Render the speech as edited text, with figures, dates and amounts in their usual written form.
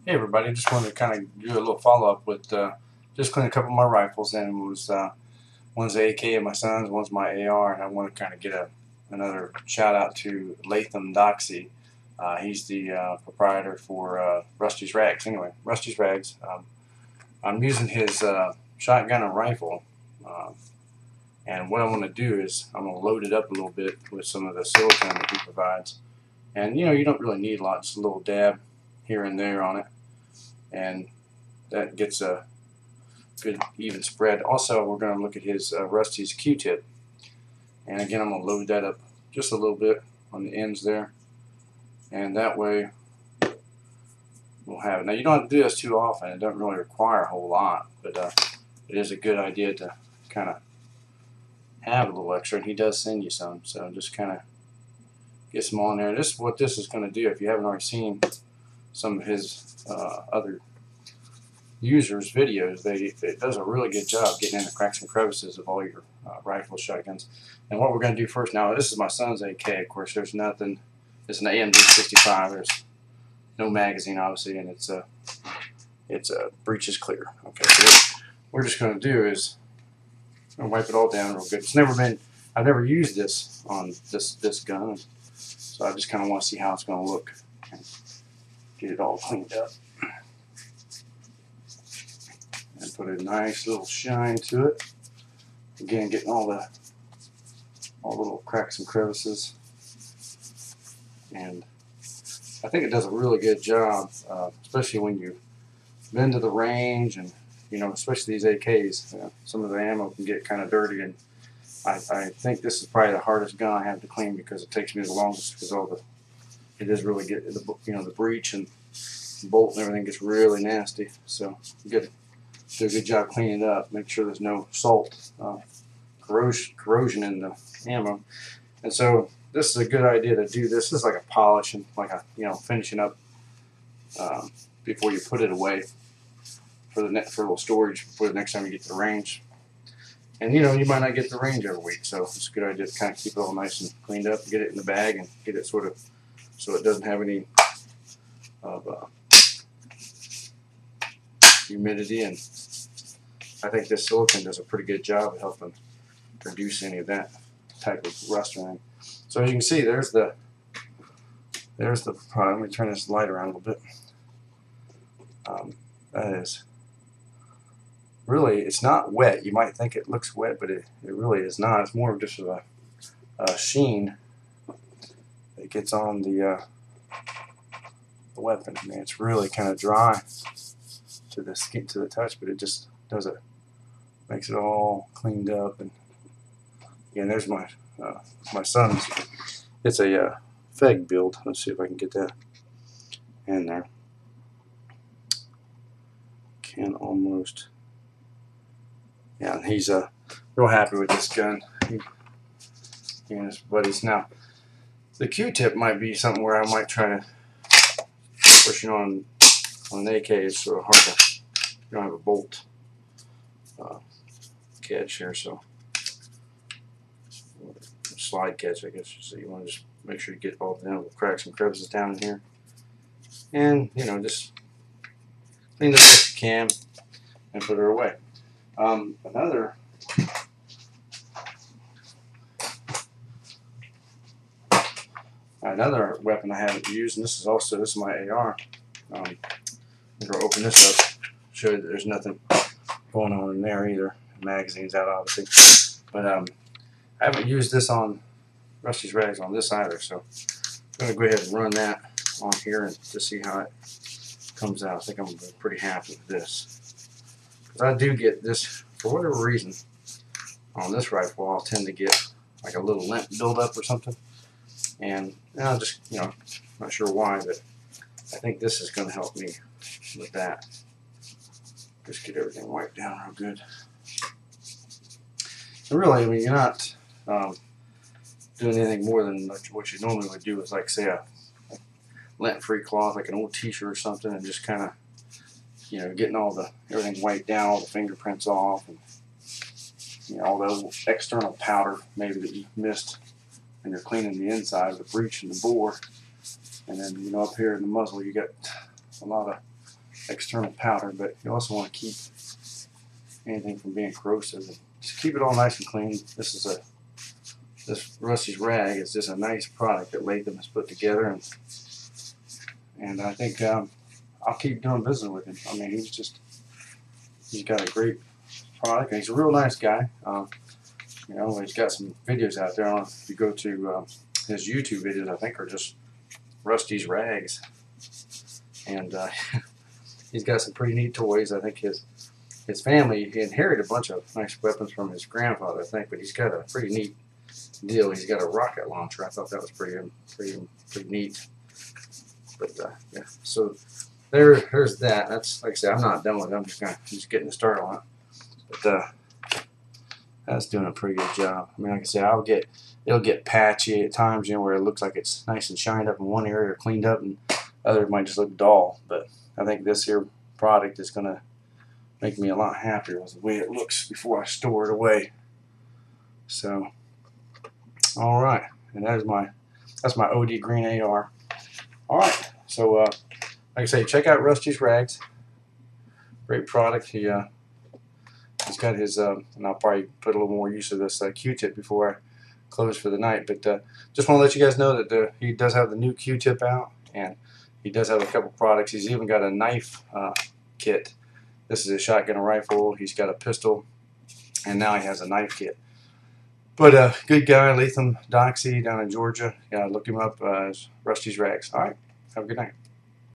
Hey everybody, just wanted to kind of do a little follow-up with just cleaning a couple of my rifles, and it was one's the AK of my son's, one's my AR, and I want to kind of get another shout out to Latham Doxey. He's the proprietor for Rusty's Rags. Anyway, Rusty's Rags. I'm using his shotgun and rifle, and what I want to do is I'm going to load it up a little bit with some of the silicone that he provides. And you know, you don't really need a lot, just a little dab here and there on it, and that gets a good even spread. Also, we're going to look at his Rusty's Q-tip, and again I'm going to load that up just a little bit on the ends there, and that way we'll have it. Now you don't have to do this too often, it doesn't really require a whole lot, but it is a good idea to kind of have a little extra, and he does send you some, so just kind of get some on there. This is what this is going to do. If you haven't already seen some of his other users' videos, it does a really good job getting in the cracks and crevices of all your rifle shotguns. And what we're going to do first, now this is my son's AK, of course. There's nothing, it's an AMD 65, there's no magazine obviously, and it's breech is clear. Okay, so what we're just going to do is wipe it all down real good. I've never used this on this gun, so I just kind of want to see how it's going to look and get it all cleaned up and put a nice little shine to it. Again, getting all the little cracks and crevices, and I think it does a really good job, especially when you've been to the range, and you know, especially these AKs, some of the ammo can get kind of dirty, and I think this is probably the hardest gun I have to clean because it takes me the longest, because it is really good, the breech and bolt and everything gets really nasty. So you got to do a good job cleaning it up, make sure there's no salt, corrosion in the ammo. And so this is a good idea to do this. This is like a polish and like a finishing up before you put it away for a little storage for the next time you get to the range. And you know, you might not get to the range every week, so it's a good idea to kind of keep it all nice and cleaned up, get it in the bag, and get it sort of so it doesn't have any of humidity. And I think this silicone does a pretty good job of helping reduce any of that type of rust or anything. So as you can see, there's the let me turn this light around a little bit. That is really, it's not wet. You might think it looks wet, but it really is not. It's more of just a sheen that gets on the weapon. I mean, it's really kind of dry to the skin, to the touch, but it just does it, makes it all cleaned up. And again, there's my son's. It's a Feg build. Let's see if I can get that in there. Can almost. Yeah, and he's real happy with this gun. He and his buddies. Now, the Q-tip might be something where I might try to push it on an AK. It's sort of hard to. You don't have a bolt catch here, so slide catch, I guess. So you want to just make sure you get all the little cracks and crevices down in here, and you know, just clean this up if you can, and put her away. Another weapon I haven't used, and this is my AR. I'm going to open this up, show you that there's nothing going on in there either. The magazine's out obviously, but I haven't used this on Rusty's Rags on this either, so I'm going to go ahead and run that on here and to see how it comes out. I think I'm going to be pretty happy with this. I do get this, for whatever reason, on this rifle, I'll tend to get like a little lint buildup or something. And I'll just, not sure why, but I think this is going to help me with that. Just get everything wiped down real good. And really, I mean, you're not doing anything more than what you normally would do with, like, say, a lint-free cloth, like an old t-shirt or something, and just kind of, getting everything wiped down, all the fingerprints off, and all the external powder maybe that you missed, and you're cleaning the inside of the breech and the bore. And then up here in the muzzle, you got a lot of external powder, but you also want to keep anything from being corrosive. And just keep it all nice and clean. This Rusty's rag is just a nice product that Latham has put together, and I think I'll keep doing business with him. I mean, he's got a great product, and he's a real nice guy. You know, he's got some videos out there. I don't know if you go to his YouTube videos, I think are just Rusty's rags, and he's got some pretty neat toys. I think his family, he inherited a bunch of nice weapons from his grandfather, I think, but he's got a pretty neat deal. He's got a rocket launcher. I thought that was pretty neat. But yeah, so there's that. That's, like I said, I'm not done with it. I'm just getting started on it. But that's doing a pretty good job. I mean, like I said, it'll get patchy at times, you know, where it looks like it's nice and shined up in one area or cleaned up, and other might just look dull. But I think this here product is gonna make me a lot happier with the way it looks before I store it away. So, all right, and that's my OD green AR. All right, so like I say, check out Rusty's Rags. Great product. He's got his, and I'll probably put a little more use of this Q-tip before I close for the night. But just want to let you guys know that he does have the new Q-tip out, and he does have a couple products. He's even got a knife kit. This is a shotgun and rifle. He's got a pistol, and now he has a knife kit. But good guy, Latham Doxey down in Georgia. Look him up as Rusty's Rags. All right, have a good night.